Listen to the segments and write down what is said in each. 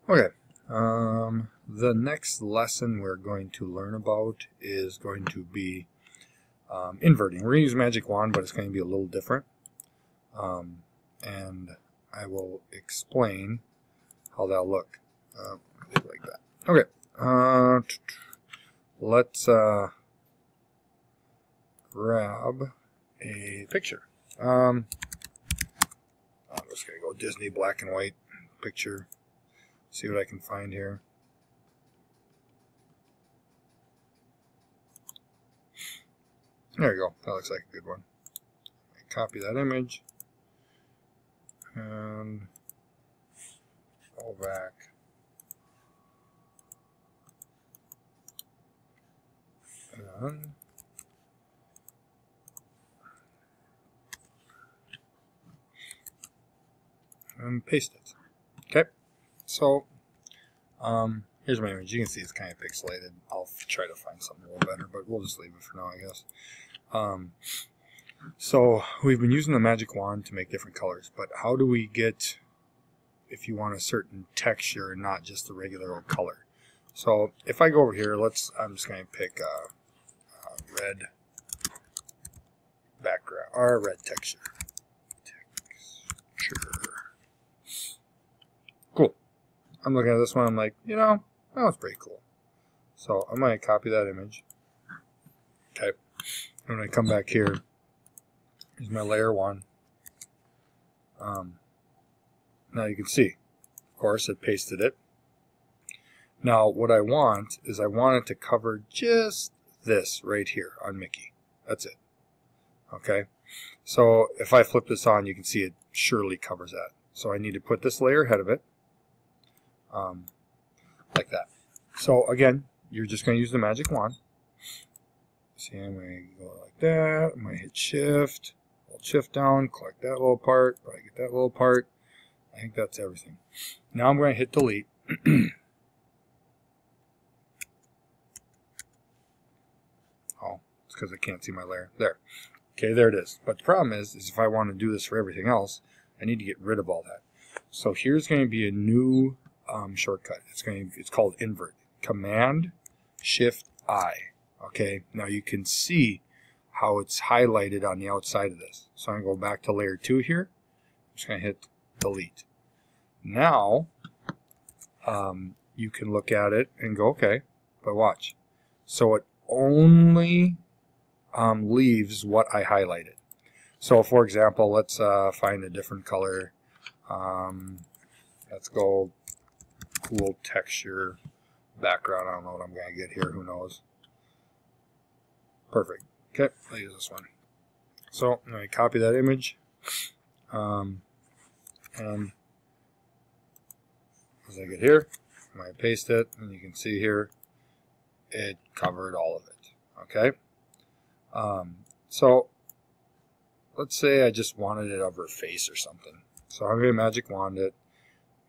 Okay, the next lesson we're going to learn about is going to be inverting. We're going to use Magic Wand, but it's going to be a little different. And I will explain how that'll look. Like that. Okay, let's grab a picture. I'm just going to go Disney black and white picture. See what I can find here. There you go. That looks like a good one. Copy that image and go back. And paste it. Okay. So, here's my image. You can see it's kind of pixelated. I'll try to find something a little better, but we'll just leave it for now, I guess. So, we've been using the Magic Wand to make different colors, but how do we get, if you want a certain texture and not just the regular old color? So, if I go over here, I'm just going to pick a red background, or a red texture. Cool. I'm looking at this one, I'm like, you know, that was pretty cool. So I'm going to copy that image. Okay. And when I come back here, here's my layer 1. Now you can see, of course, it pasted it. Now what I want is I want it to cover just this right here on Mickey. That's it. Okay. So if I flip this on, you can see it surely covers that. So I need to put this layer ahead of it. Like that. So again, you're just going to use the Magic Wand. See, I'm going to go like that. I'm going to hit Shift, hold Shift down, collect that little part, but I get that little part. I think that's everything. Now I'm going to hit Delete. Oh, it's because I can't see my layer. There. Okay, there it is. But the problem is if I want to do this for everything else, I need to get rid of all that. So here's going to be a new shortcut. It's called Invert. Command Shift I. Okay, now you can see how it's highlighted on the outside of this. So I'm going to go back to layer 2 here. I'm just going to hit Delete. Now you can look at it and go, okay, but watch. So it only leaves what I highlighted. So for example, let's find a different color. Let's go cool texture background. I don't know what I'm going to get here. Who knows? Perfect. Okay, I'll use this one. So I'm going to copy that image. And as I get here, I'm going to paste it. And you can see here, it covered all of it. Okay? So let's say I just wanted it over her face or something. So I'm going to Magic Wand it.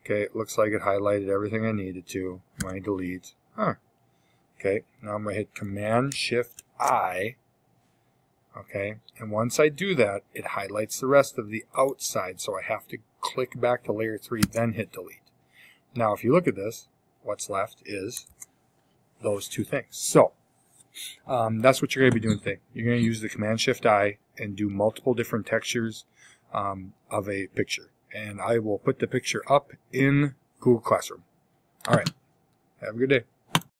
Okay, it looks like it highlighted everything I needed to. I'm going to delete. Okay, now I'm going to hit Command Shift I. Okay, and once I do that, it highlights the rest of the outside, so I have to click back to layer 3, then hit Delete. Now, if you look at this, what's left is those two things. So, that's what you're going to be doing today. You're going to use the Command Shift I and do multiple different textures of a picture. And I will put the picture up in Google Classroom. All right. Have a good day.